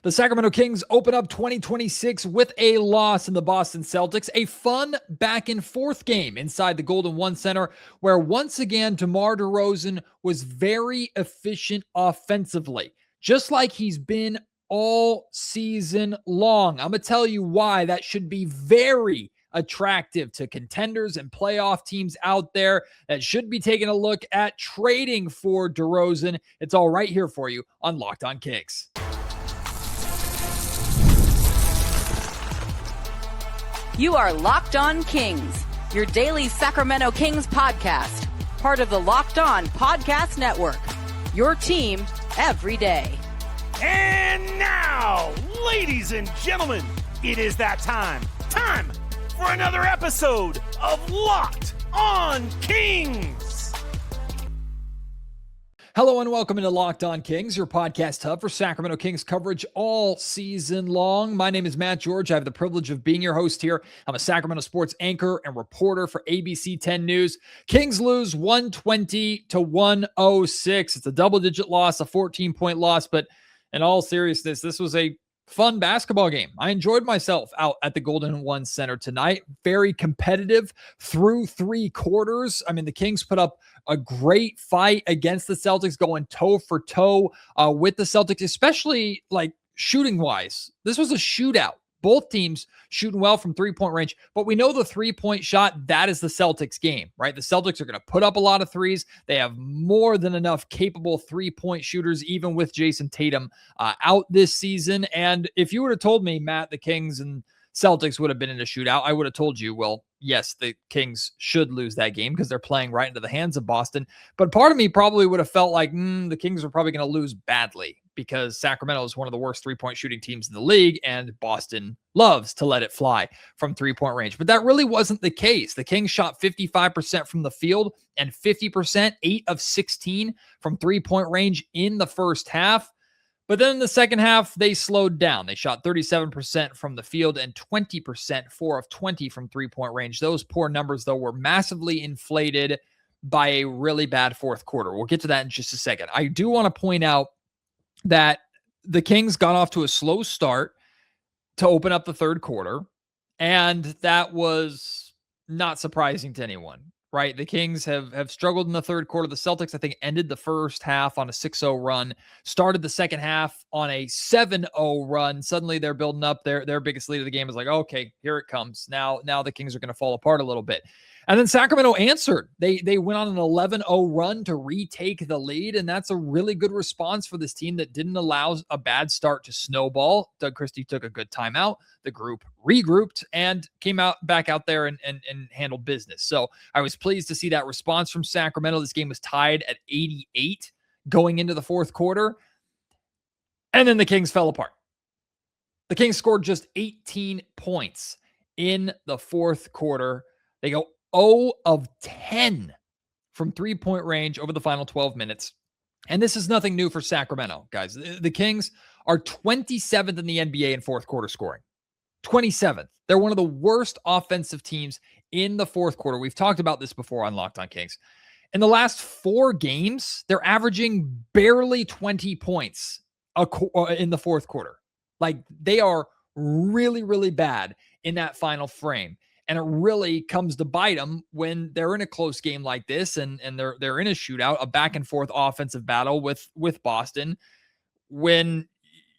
The Sacramento Kings open up 2026 with a loss in the Boston Celtics, a fun back and forth game inside the Golden One Center, where once again, DeMar DeRozan was very efficient offensively, just like he's been all season long. I'm going to tell you why that should be very attractive to contenders and playoff teams out there that should be taking a look at trading for DeRozan. It's all right here for you on Locked On Kings. You are Locked On Kings, your daily Sacramento Kings podcast, part of the Locked On Podcast Network, your team every day. And now, ladies and gentlemen, it is that time for another episode of Locked On Kings. Hello and welcome into Locked On Kings, your podcast hub for Sacramento Kings coverage all season long. My name is Matt George. I have the privilege of being your host here. I'm a Sacramento sports anchor and reporter for ABC 10 News. Kings lose 120-106. It's a double-digit loss, a 14-point loss, but in all seriousness, this was a fun basketball game. I enjoyed myself out at the Golden One Center tonight. Very competitive through three quarters. I mean, the Kings put up a great fight against the Celtics, going toe for toe with the Celtics, especially like shooting wise. This was a shootout. Both teams shooting well from three-point range, but we know the three-point shot, that is the Celtics game, right? The Celtics are going to put up a lot of threes. They have more than enough capable three-point shooters, even with Jason Tatum out this season. And if you would have told me, Matt, the Kings and Celtics would have been in a shootout, I would have told you, well, yes, the Kings should lose that game because they're playing right into the hands of Boston. But part of me probably would have felt like the Kings are probably going to lose badly because Sacramento is one of the worst three-point shooting teams in the league, and Boston loves to let it fly from three-point range. But that really wasn't the case. The Kings shot 55% from the field and 50%, 8 of 16 from three-point range in the first half. But then in the second half, they slowed down. They shot 37% from the field and 20%, 4 of 20 from three-point range. Those poor numbers, though, were massively inflated by a really bad fourth quarter. We'll get to that in just a second. I do want to point out that the Kings got off to a slow start to open up the third quarter, and that was not surprising to anyone, right? The Kings have struggled in the third quarter. The Celtics, I think, ended the first half on a 6-0 run, started the second half on a 7-0 run. Suddenly they're building up. Their biggest lead of the game is like, okay, here it comes. Now the Kings are going to fall apart a little bit. And then Sacramento answered. They went on an 11-0 run to retake the lead, and that's a really good response for this team that didn't allow a bad start to snowball. Doug Christie took a good timeout. The group regrouped and came back out there and handled business. So I was pleased to see that response from Sacramento. This game was tied at 88 going into the fourth quarter, and then the Kings fell apart. The Kings scored just 18 points in the fourth quarter. They go 0 of 10 from three-point range over the final 12 minutes. And this is nothing new for Sacramento, guys. The Kings are 27th in the NBA in fourth quarter scoring. 27th. They're one of the worst offensive teams in the fourth quarter. We've talked about this before on Locked On Kings. In the last 4 games, they're averaging barely 20 points in the fourth quarter. Like, they are really, really bad in that final frame. And it really comes to bite them when they're in a close game like this and they're in a shootout, a back and forth offensive battle with Boston. When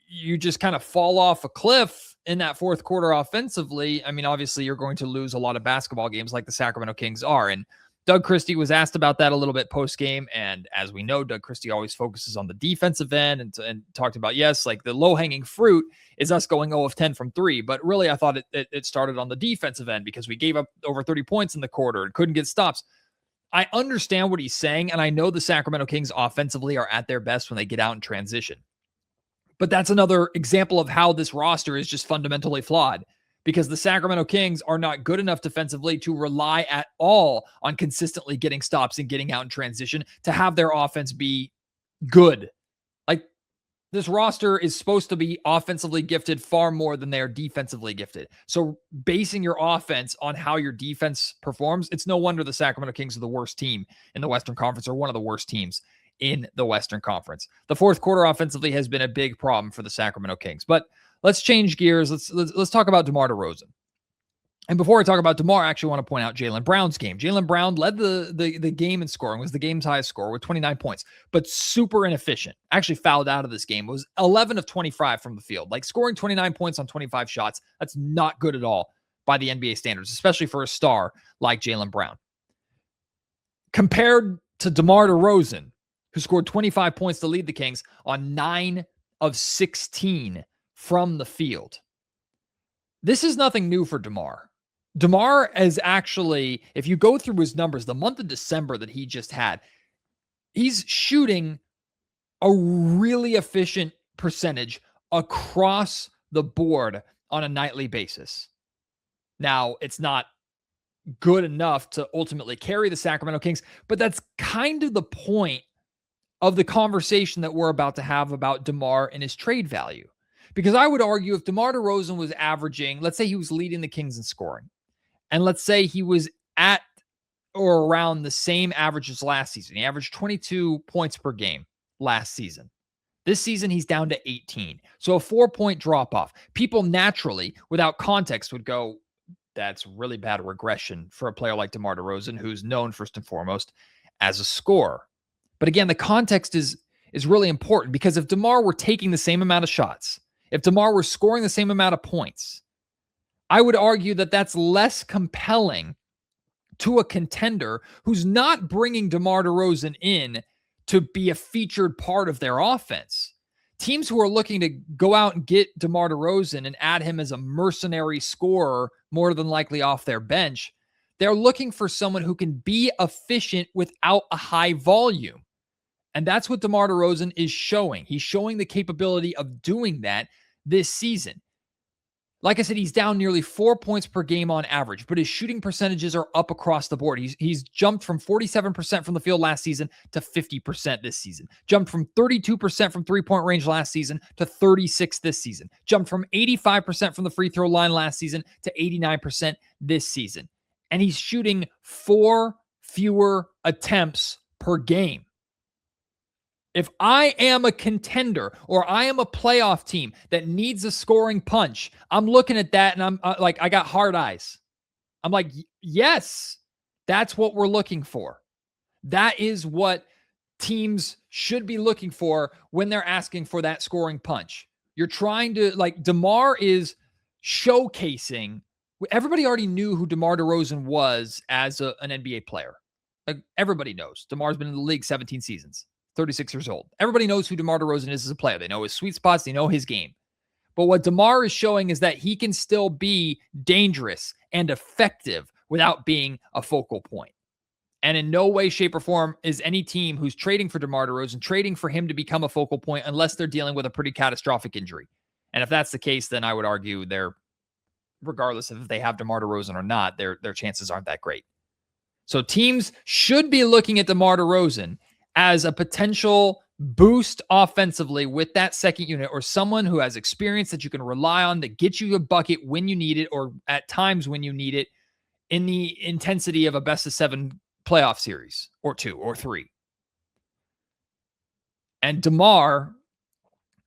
you just kind of fall off a cliff in that fourth quarter offensively, I mean, obviously you're going to lose a lot of basketball games like the Sacramento Kings are. And Doug Christie was asked about that a little bit post-game, and as we know, Doug Christie always focuses on the defensive end and talked about, yes, like the low-hanging fruit is us going 0 of 10 from 3, but really I thought it started on the defensive end because we gave up over 30 points in the quarter and couldn't get stops. I understand what he's saying, and I know the Sacramento Kings offensively are at their best when they get out in transition. But that's another example of how this roster is just fundamentally flawed, because the Sacramento Kings are not good enough defensively to rely at all on consistently getting stops and getting out in transition to have their offense be good. Like, this roster is supposed to be offensively gifted far more than they are defensively gifted. So basing your offense on how your defense performs, it's no wonder the Sacramento Kings are the worst team in the Western Conference, or one of the worst teams in the Western Conference. The fourth quarter offensively has been a big problem for the Sacramento Kings. But let's change gears. Let's talk about DeMar DeRozan. And before I talk about DeMar, I actually want to point out Jaylen Brown's game. Jaylen Brown led the game in scoring, was the game's highest scorer with 29 points, but super inefficient. Actually fouled out of this game. It was 11 of 25 from the field. Like scoring 29 points on 25 shots, that's not good at all by the NBA standards, especially for a star like Jaylen Brown. Compared to DeMar DeRozan, who scored 25 points to lead the Kings on 9 of 16 from the field. This is nothing new for DeMar. DeMar is actually, if you go through his numbers, the month of December that he just had, he's shooting a really efficient percentage across the board on a nightly basis. Now, it's not good enough to ultimately carry the Sacramento Kings, but that's kind of the point of the conversation that we're about to have about DeMar and his trade value. Because I would argue if DeMar DeRozan was averaging, let's say he was leading the Kings in scoring, and let's say he was at or around the same average as last season. He averaged 22 points per game last season. This season, he's down to 18. So a 4-point drop-off. People naturally, without context, would go, that's really bad regression for a player like DeMar DeRozan, who's known first and foremost as a scorer. But again, the context is really important, because if DeMar were taking the same amount of shots, if DeMar were scoring the same amount of points, I would argue that that's less compelling to a contender who's not bringing DeMar DeRozan in to be a featured part of their offense. Teams who are looking to go out and get DeMar DeRozan and add him as a mercenary scorer, more than likely off their bench, they're looking for someone who can be efficient without a high volume. And that's what DeMar DeRozan is showing. He's showing the capability of doing that this season. Like I said, he's down nearly 4 points per game on average, but his shooting percentages are up across the board. He's jumped from 47% from the field last season to 50% this season. Jumped from 32% from three-point range last season to 36% this season. Jumped from 85% from the free throw line last season to 89% this season. And he's shooting 4 fewer attempts per game. If I am a contender or I am a playoff team that needs a scoring punch, I'm looking at that and I'm like, I got hard eyes. I'm like, yes, that's what we're looking for. That is what teams should be looking for when they're asking for that scoring punch. You're trying to, like, DeMar is showcasing. Everybody already knew who DeMar DeRozan was as an NBA player. Like, everybody knows. DeMar's been in the league 17 seasons. 36 years old. Everybody knows who DeMar DeRozan is as a player. They know his sweet spots. They know his game. But what DeMar is showing is that he can still be dangerous and effective without being a focal point. And in no way, shape, or form is any team who's trading for DeMar DeRozan trading for him to become a focal point unless they're dealing with a pretty catastrophic injury. And if that's the case, then I would argue regardless of if they have DeMar DeRozan or not, their chances aren't that great. So teams should be looking at DeMar DeRozan as a potential boost offensively with that second unit, or someone who has experience that you can rely on that gets you a bucket when you need it, or at times when you need it in the intensity of a best of 7 playoff series, or 2 or 3. And DeMar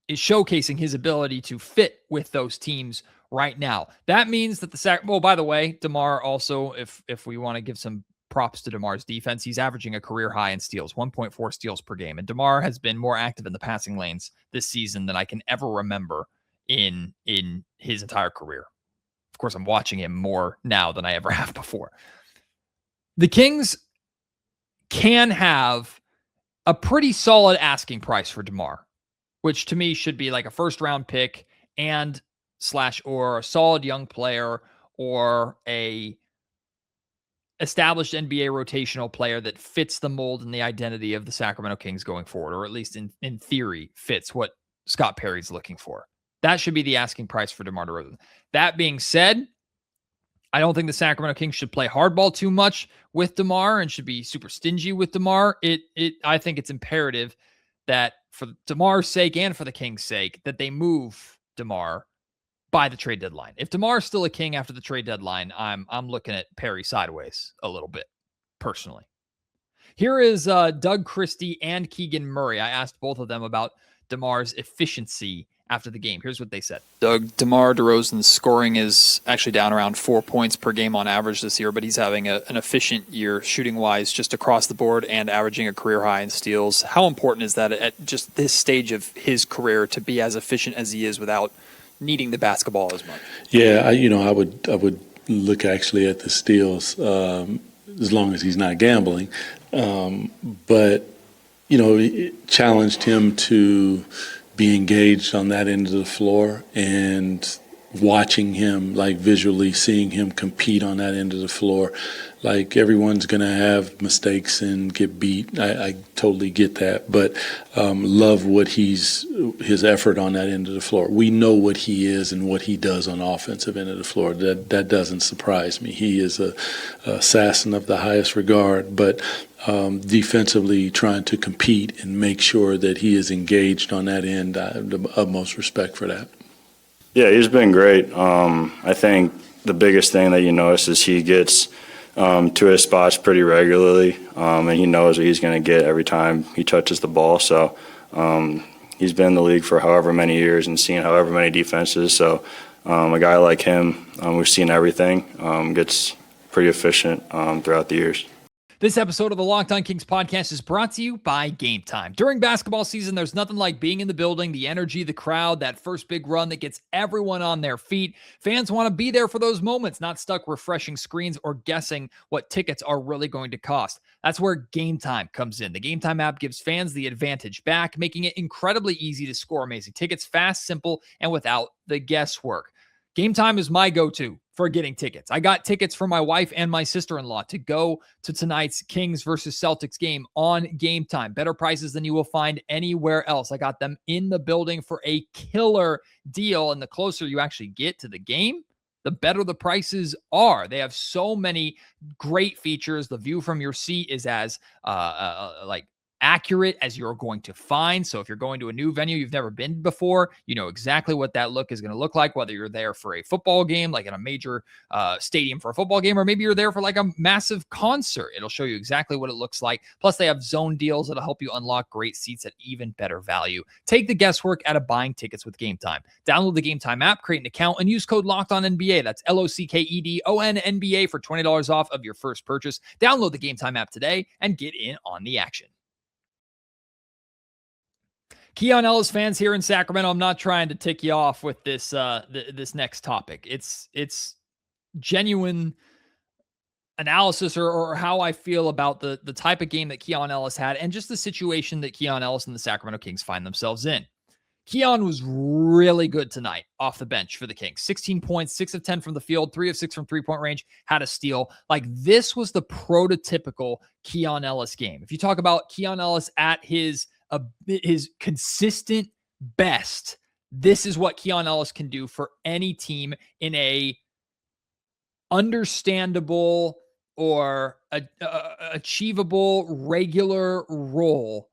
is showcasing his ability to fit with those teams right now. That means that by the way, DeMar also, if we want to give some props to DeMar's defense, he's averaging a career high in steals, 1.4 steals per game. And DeMar has been more active in the passing lanes this season than I can ever remember in his entire career. Of course, I'm watching him more now than I ever have before. The Kings can have a pretty solid asking price for DeMar, which to me should be like a first-round pick or a solid young player, or a established NBA rotational player that fits the mold and the identity of the Sacramento Kings going forward, or at least in theory fits what Scott Perry's looking for. That should be the asking price for DeMar DeRozan. That being said, I don't think the Sacramento Kings should play hardball too much with DeMar and should be super stingy with DeMar. I think it's imperative that for DeMar's sake and for the Kings' sake that they move DeMar by the trade deadline. If DeMar is still a King after the trade deadline, I'm looking at Perry sideways a little bit, personally. Here is Doug Christie and Keegan Murray. I asked both of them about DeMar's efficiency after the game. Here's what they said. Doug, DeMar DeRozan's scoring is actually down around 4 points per game on average this year, but he's having an efficient year shooting-wise just across the board and averaging a career high in steals. How important is that at just this stage of his career to be as efficient as he is without needing the basketball as much? Yeah, I would look actually at the steals as long as he's not gambling. But, it challenged him to be engaged on that end of the floor, and watching him, like visually seeing him compete on that end of the floor. Like, everyone's going to have mistakes and get beat. I totally get that, but love what his effort on that end of the floor. We know what he is and what he does on the offensive end of the floor. That doesn't surprise me. He is a assassin of the highest regard, but defensively trying to compete and make sure that he is engaged on that end. I have the utmost respect for that. Yeah, he's been great. I think the biggest thing that you notice is he gets to his spots pretty regularly, and he knows what he's going to get every time he touches the ball. So he's been in the league for however many years and seen however many defenses. So a guy like him, we've seen everything, gets pretty efficient throughout the years. This episode of the Locked On Kings podcast is brought to you by Game Time. During basketball season, there's nothing like being in the building, the energy, the crowd, that first big run that gets everyone on their feet. Fans want to be there for those moments, not stuck refreshing screens or guessing what tickets are really going to cost. That's where Game Time comes in. The Game Time app gives fans the advantage back, making it incredibly easy to score amazing tickets fast, simple, and without the guesswork. Game Time is my go-to for getting tickets. I got tickets for my wife and my sister-in-law to go to tonight's Kings versus Celtics game on Game Time. Better prices than you will find anywhere else. I got them in the building for a killer deal, and the closer you actually get to the game, the better the prices are. They have so many great features. The view from your seat is as accurate as you're going to find. So if you're going to a new venue you've never been before, you know exactly what that look is going to look like, whether you're there for a football game, like in a major stadium for a football game, or maybe you're there for like a massive concert. It'll show you exactly what it looks like. Plus, they have zone deals that'll help you unlock great seats at even better value. Take the guesswork out of buying tickets with Game Time. Download the Game Time app, create an account, and use code LOCKEDONNBA. That's LOCKEDONNBA for $20 off of your first purchase. Download the Game Time app today and get in on the action. Keon Ellis fans here in Sacramento, I'm not trying to tick you off with this this next topic. It's genuine analysis or how I feel about the type of game that Keon Ellis had and just the situation that Keon Ellis and the Sacramento Kings find themselves in. Keon was really good tonight off the bench for the Kings. 16 points, 6 of 10 from the field, 3 of 6 from three-point range, had a steal. Like, this was the prototypical Keon Ellis game. If you talk about Keon Ellis at his consistent best, this is what Keon Ellis can do for any team in a understandable or achievable regular role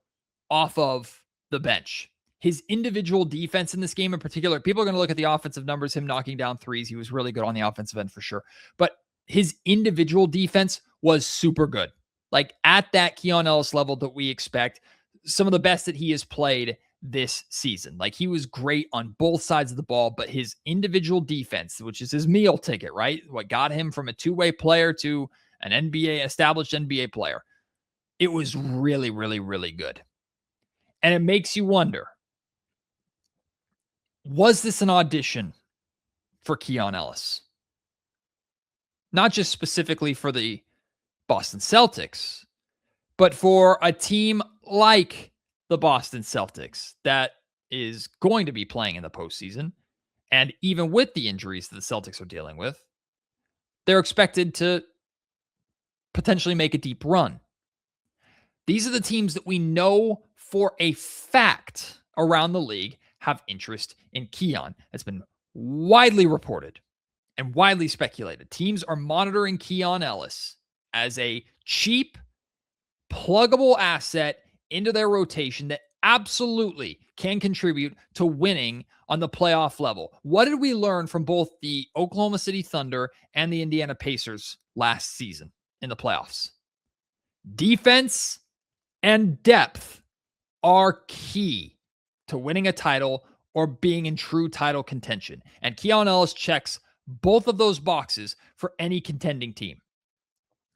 off of the bench. His individual defense in this game in particular, people are going to look at the offensive numbers, him knocking down threes. He was really good on the offensive end for sure. But his individual defense was super good. Like, at that Keon Ellis level that we expect, some of the best that he has played this season. Like, he was great on both sides of the ball, but his individual defense, which is his meal ticket, right? What got him from a two-way player to an established NBA player. It was really, really, really good. And it makes you wonder, was this an audition for Keon Ellis? Not just specifically for the Boston Celtics, but for a team like the Boston Celtics that is going to be playing in the postseason. And even with the injuries that the Celtics are dealing with, they're expected to potentially make a deep run. These are the teams that we know for a fact around the league have interest in Keon. It's been widely reported and widely speculated. Teams are monitoring Keon Ellis as a cheap, pluggable asset into their rotation that absolutely can contribute to winning on the playoff level. What did we learn from both the Oklahoma City Thunder and the Indiana Pacers last season in the playoffs? Defense and depth are key to winning a title or being in true title contention. And Keon Ellis checks both of those boxes for any contending team.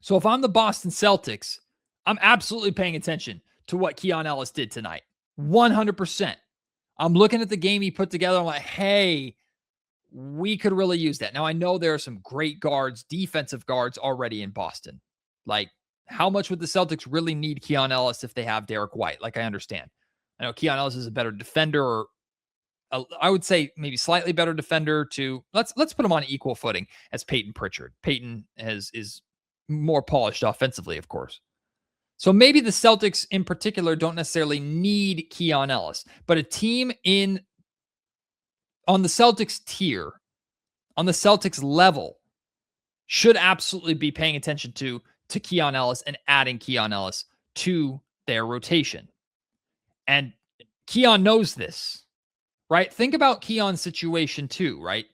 So if I'm the Boston Celtics, I'm absolutely paying attention to what Keon Ellis did tonight. 100%. I'm looking at the game he put together. I'm like, hey, we could really use that. Now, I know there are some great guards, defensive guards already in Boston. Like, how much would the Celtics really need Keon Ellis if they have Derek White? Like, I understand. I know Keon Ellis is a better defender, or I would say maybe slightly better defender to let's put him on equal footing as Peyton Pritchard. Peyton is more polished offensively, of course. So maybe the Celtics in particular don't necessarily need Keon Ellis, but a team on the Celtics tier, on the Celtics level, should absolutely be paying attention to Keon Ellis and adding Keon Ellis to their rotation. And Keon knows this, right? Think about Keon's situation too, right?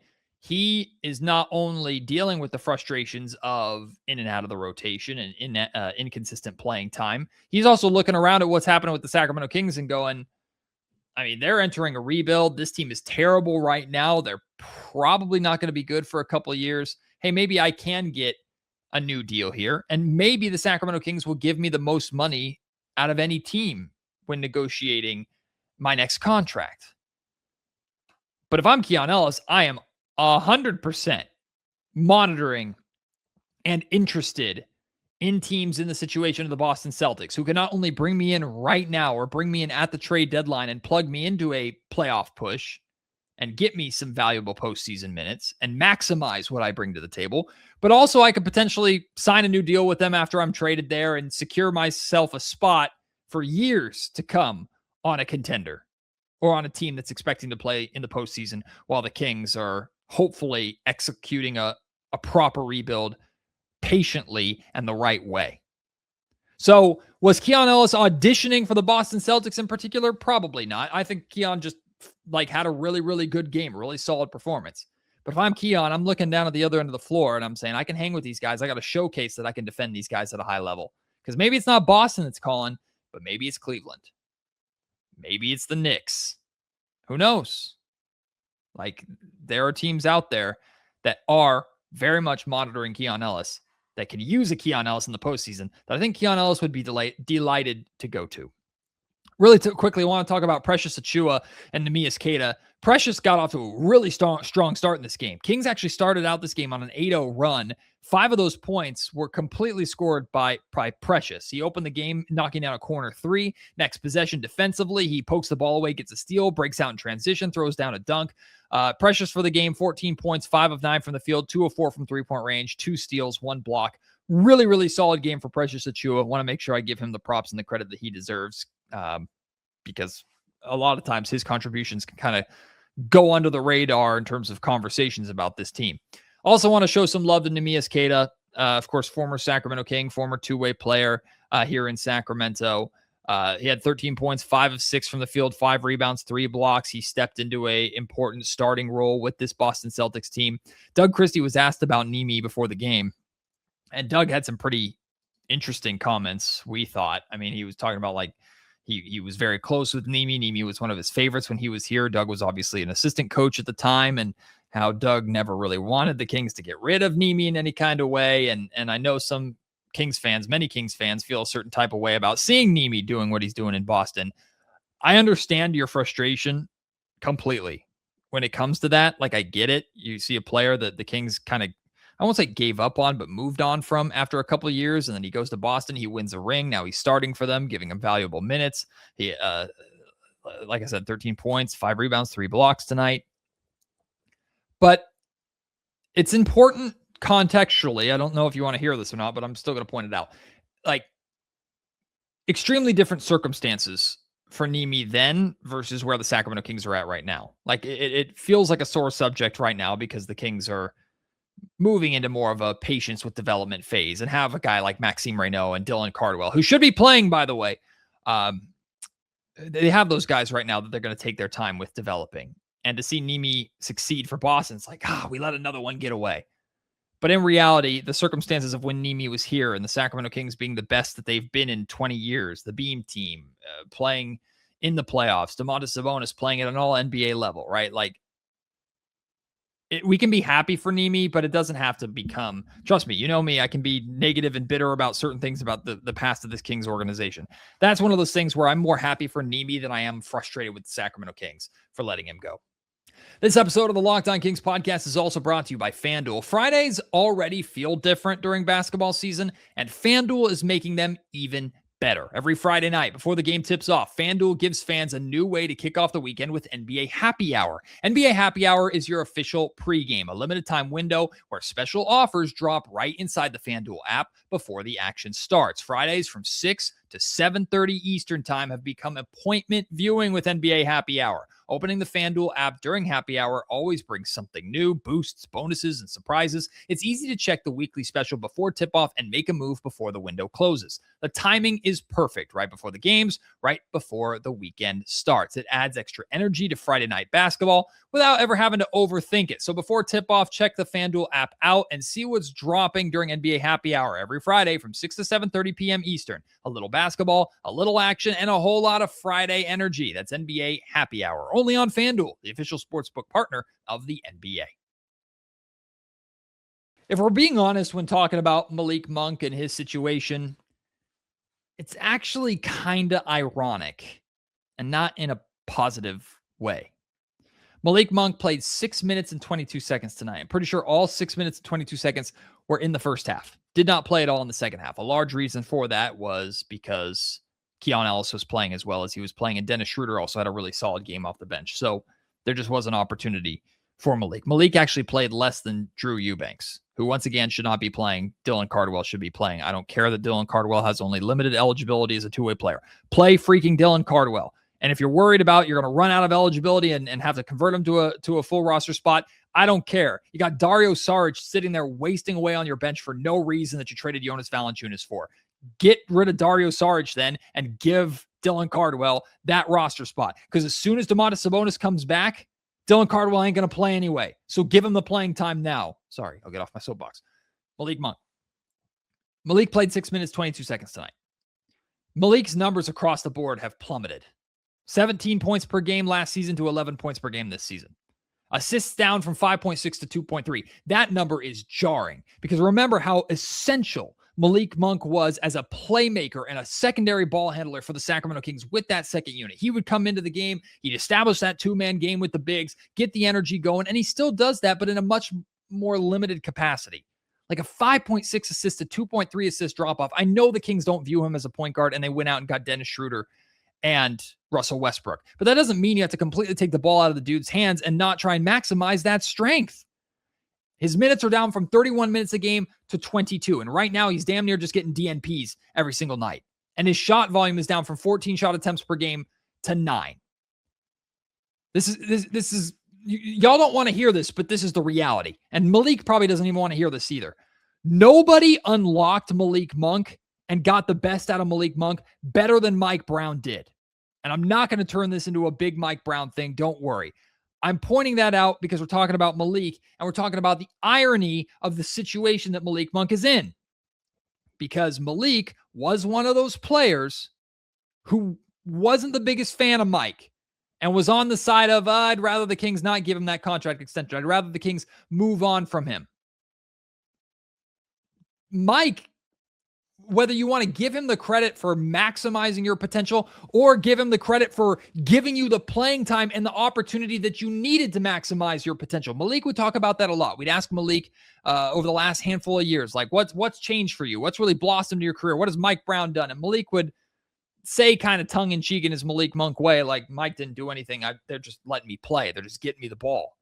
He is not only dealing with the frustrations of in and out of the rotation and inconsistent playing time, he's also looking around at what's happening with the Sacramento Kings and going, I mean, they're entering a rebuild. This team is terrible right now. They're probably not going to be good for a couple of years. Hey, maybe I can get a new deal here. And maybe the Sacramento Kings will give me the most money out of any team when negotiating my next contract. But if I'm Keon Ellis, I am 100% monitoring and interested in teams in the situation of the Boston Celtics, who can not only bring me in right now or bring me in at the trade deadline and plug me into a playoff push and get me some valuable postseason minutes and maximize what I bring to the table, but also I could potentially sign a new deal with them after I'm traded there and secure myself a spot for years to come on a contender or on a team that's expecting to play in the postseason while the Kings are hopefully executing a proper rebuild patiently and the right way. So was Keon Ellis auditioning for the Boston Celtics in particular? Probably not. I think Keon just had a really, really good game, really solid performance. But if I'm Keon, I'm looking down at the other end of the floor and I'm saying, I can hang with these guys. I got to showcase that I can defend these guys at a high level. Because maybe it's not Boston that's calling, but maybe it's Cleveland. Maybe it's the Knicks. Who knows? Like, there are teams out there that are very much monitoring Keon Ellis that can use a Keon Ellis in the postseason that I think Keon Ellis would be delighted to go to. Really quickly, I want to talk about Precious Achiuwa and Neemias Queta. Precious got off to a really strong start in this game. Kings actually started out this game on an 8-0 run. 5 of those points were completely scored by Precious. He opened the game knocking down a corner 3. Next possession defensively, he pokes the ball away, gets a steal, breaks out in transition, throws down a dunk. Precious for the game, 14 points, 5 of 9 from the field, 2 of 4 from three-point range, 2 steals, 1 block. Really, really solid game for Precious Achiuwa. I want to make sure I give him the props and the credit that he deserves, because a lot of times his contributions can kind of go under the radar in terms of conversations about this team. Also want to show some love to Neemias Queta, of course, former Sacramento King, former two-way player here in Sacramento. He had 13 points, 5 of 6 from the field, 5 rebounds, 3 blocks. He stepped into a important starting role with this Boston Celtics team. Doug Christie was asked about Nemi before the game, and Doug had some pretty interesting comments, we thought. I mean, he was talking about he was very close with Nemi. Nemi was one of his favorites when he was here. Doug was obviously an assistant coach at the time, and how Doug never really wanted the Kings to get rid of Nemi in any kind of way. And I know some Kings fans, many Kings fans, feel a certain type of way about seeing Nemi doing what he's doing in Boston. I understand your frustration completely when it comes to that. Like, I get it. You see a player that the Kings kind of, I won't say gave up on, but moved on from after a couple of years. And then he goes to Boston. He wins a ring. Now he's starting for them, giving them valuable minutes. He, like I said, 13 points, 5 rebounds, 3 blocks tonight. But it's important contextually. I don't know if you want to hear this or not, but I'm still going to point it out. Like, extremely different circumstances for Nemi then versus where the Sacramento Kings are at right now. Like, it feels like a sore subject right now because the Kings are moving into more of a patience with development phase and have a guy like Maxime Reynaud and Dylan Cardwell, who should be playing, by the way. They have those guys right now that they're going to take their time with developing. And to see Nemi succeed for Boston, it's like, we let another one get away. But in reality, the circumstances of when Nimi was here and the Sacramento Kings being the best that they've been in 20 years, the Beam team playing in the playoffs, DeMar DeRozan playing at an all NBA level, right? Like, we can be happy for Nimi, but it doesn't have to become, trust me, you know me, I can be negative and bitter about certain things about the past of this Kings organization. That's one of those things where I'm more happy for Nimi than I am frustrated with the Sacramento Kings for letting him go. This episode of the Locked On Kings podcast is also brought to you by FanDuel. Fridays already feel different during basketball season, and FanDuel is making them even better. Every Friday night before the game tips off, FanDuel gives fans a new way to kick off the weekend with NBA Happy Hour. NBA Happy Hour is your official pregame, a limited time window where special offers drop right inside the FanDuel app before the action starts. Fridays from 6 to 7:30 Eastern time have become appointment viewing with NBA Happy Hour. Opening the FanDuel app during happy hour always brings something new, boosts, bonuses, and surprises. It's easy to check the weekly special before tip-off and make a move before the window closes. The timing is perfect, right before the games, right before the weekend starts. It adds extra energy to Friday night basketball without ever having to overthink it. So before tip-off, check the FanDuel app out and see what's dropping during NBA Happy Hour every Friday from 6 to 7:30 p.m. Eastern. A little basketball, a little action, and a whole lot of Friday energy. That's NBA Happy Hour, only on FanDuel, the official sportsbook partner of the NBA. If we're being honest when talking about Malik Monk and his situation, it's actually kind of ironic and not in a positive way. Malik Monk played 6 minutes and 22 seconds tonight. I'm pretty sure all 6 minutes and 22 seconds were in the first half. Did not play at all in the second half. A large reason for that was because Keon Ellis was playing as well as he was playing, and Dennis Schroeder also had a really solid game off the bench. So there just was an opportunity for Malik. Malik actually played less than Drew Eubanks, who once again should not be playing. Dylan Cardwell should be playing. I don't care that Dylan Cardwell has only limited eligibility as a two-way player. Play freaking Dylan Cardwell. And if you're worried about you're going to run out of eligibility and have to convert him to a full roster spot, I don't care. You got Dario Saric sitting there wasting away on your bench for no reason that you traded Jonas Valanciunas for. Get rid of Dario Saric then and give Dylan Cardwell that roster spot. Because as soon as DeMar DeRozan comes back, Dylan Cardwell ain't going to play anyway. So give him the playing time now. Sorry, I'll get off my soapbox. Malik Monk. Malik played 6 minutes, 22 seconds tonight. Malik's numbers across the board have plummeted. 17 points per game last season to 11 points per game this season. Assists down from 5.6 to 2.3. That number is jarring because remember how essential Malik Monk was as a playmaker and a secondary ball handler for the Sacramento Kings with that second unit. He would come into the game, he'd establish that two-man game with the bigs, get the energy going, and he still does that, but in a much more limited capacity. Like a 5.6 assist to 2.3 assist drop-off. I know the Kings don't view him as a point guard, and they went out and got Dennis Schroeder and Russell Westbrook. But that doesn't mean you have to completely take the ball out of the dude's hands and not try and maximize that strength. His minutes are down from 31 minutes a game to 22. And right now he's damn near just getting DNPs every single night. And his shot volume is down from 14 shot attempts per game to 9. This is y'all don't want to hear this, but this is the reality. And Malik probably doesn't even want to hear this either. Nobody unlocked Malik Monk and got the best out of Malik Monk better than Mike Brown did. And I'm not going to turn this into a big Mike Brown thing. Don't worry. I'm pointing that out because we're talking about Malik and we're talking about the irony of the situation that Malik Monk is in. Because Malik was one of those players who wasn't the biggest fan of Mike and was on the side of, I'd rather the Kings not give him that contract extension. I'd rather the Kings move on from him. Mike, whether you want to give him the credit for maximizing your potential or give him the credit for giving you the playing time and the opportunity that you needed to maximize your potential. Malik would talk about that a lot. We'd ask Malik over the last handful of years, like what's changed for you? What's really blossomed your career? What has Mike Brown done? And Malik would say kind of tongue in cheek in his Malik Monk way, like Mike didn't do anything. They're just letting me play. They're just getting me the ball.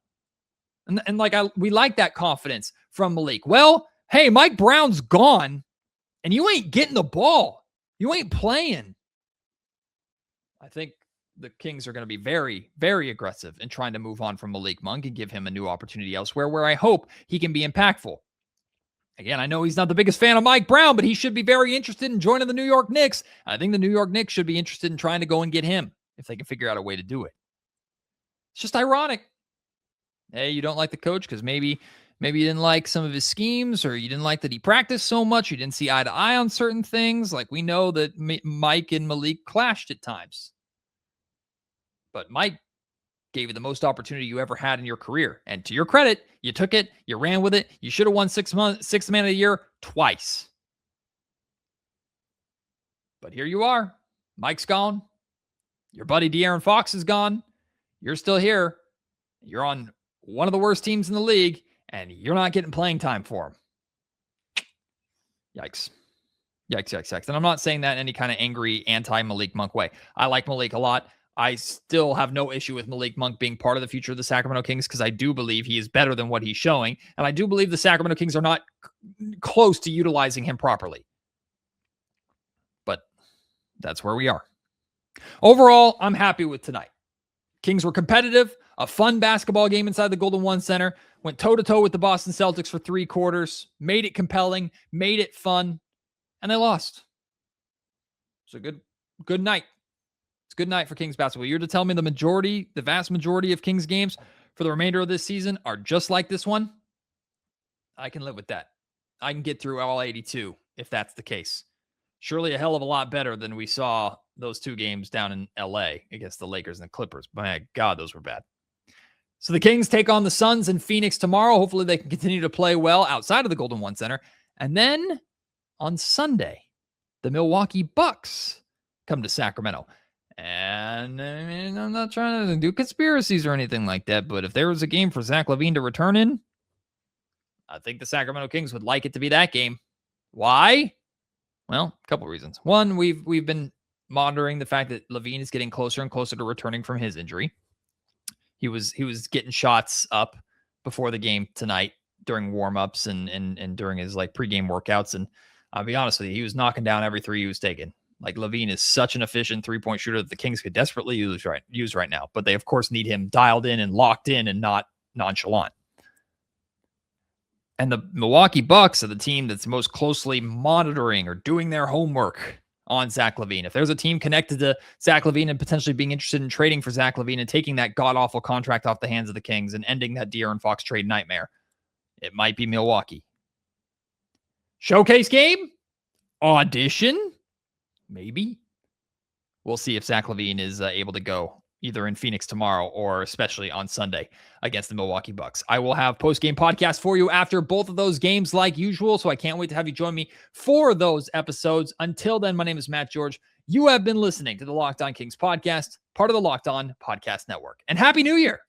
And we like that confidence from Malik. Well, hey, Mike Brown's gone. And you ain't getting the ball. You ain't playing. I think the Kings are going to be very, very aggressive in trying to move on from Malik Monk and give him a new opportunity elsewhere where I hope he can be impactful. Again, I know he's not the biggest fan of Mike Brown, but he should be very interested in joining the New York Knicks. I think the New York Knicks should be interested in trying to go and get him if they can figure out a way to do it. It's just ironic. Hey, you don't like the coach because maybe Maybe you didn't like some of his schemes, or you didn't like that he practiced so much. You didn't see eye to eye on certain things. Like, we know that Mike and Malik clashed at times. But Mike gave you the most opportunity you ever had in your career. And to your credit, you took it, you ran with it. You should have won sixth man of the year twice. But here you are. Mike's gone. Your buddy De'Aaron Fox is gone. You're still here. You're on one of the worst teams in the league, and you're not getting playing time for him. Yikes. Yikes, yikes, yikes. And I'm not saying that in any kind of angry anti-Malik Monk way. I like Malik a lot. I still have no issue with Malik Monk being part of the future of the Sacramento Kings because I do believe he is better than what he's showing. And I do believe the Sacramento Kings are not close to utilizing him properly. But that's where we are. Overall, I'm happy with tonight. Kings were competitive, a fun basketball game inside the Golden One Center, went toe-to-toe with the Boston Celtics for 3 quarters, made it compelling, made it fun, and they lost. It's a good night. It's a good night for Kings basketball. You're to tell me the vast majority of Kings games for the remainder of this season are just like this one? I can live with that. I can get through all 82 if that's the case. Surely a hell of a lot better than we saw those 2 games down in LA against the Lakers and the Clippers. My God, those were bad. So the Kings take on the Suns in Phoenix tomorrow. Hopefully they can continue to play well outside of the Golden One Center. And then on Sunday, the Milwaukee Bucks come to Sacramento. And I mean, I'm not trying to do conspiracies or anything like that, but if there was a game for Zach LaVine to return in, I think the Sacramento Kings would like it to be that game. Why? Well, a couple of reasons. One, we've been monitoring the fact that LaVine is getting closer and closer to returning from his injury. He was getting shots up before the game tonight during warm-ups and during his like pregame workouts. And I'll be honest with you, he was knocking down every 3 he was taking. Like, LaVine is such an efficient 3-point shooter that the Kings could desperately use right now. But they, of course, need him dialed in and locked in and not nonchalant. And the Milwaukee Bucks are the team that's most closely monitoring or doing their homework on Zach LaVine. If there's a team connected to Zach LaVine and potentially being interested in trading for Zach LaVine and taking that god-awful contract off the hands of the Kings and ending that De'Aaron Fox trade nightmare, it might be Milwaukee. Showcase game? Audition? Maybe. We'll see if Zach LaVine is able to go either in Phoenix tomorrow or especially on Sunday against the Milwaukee Bucks. I will have post-game podcast for you after both of those games like usual, so I can't wait to have you join me for those episodes. Until then, my name is Matt George. You have been listening to the Locked On Kings podcast, part of the Locked On Podcast Network. And Happy New Year!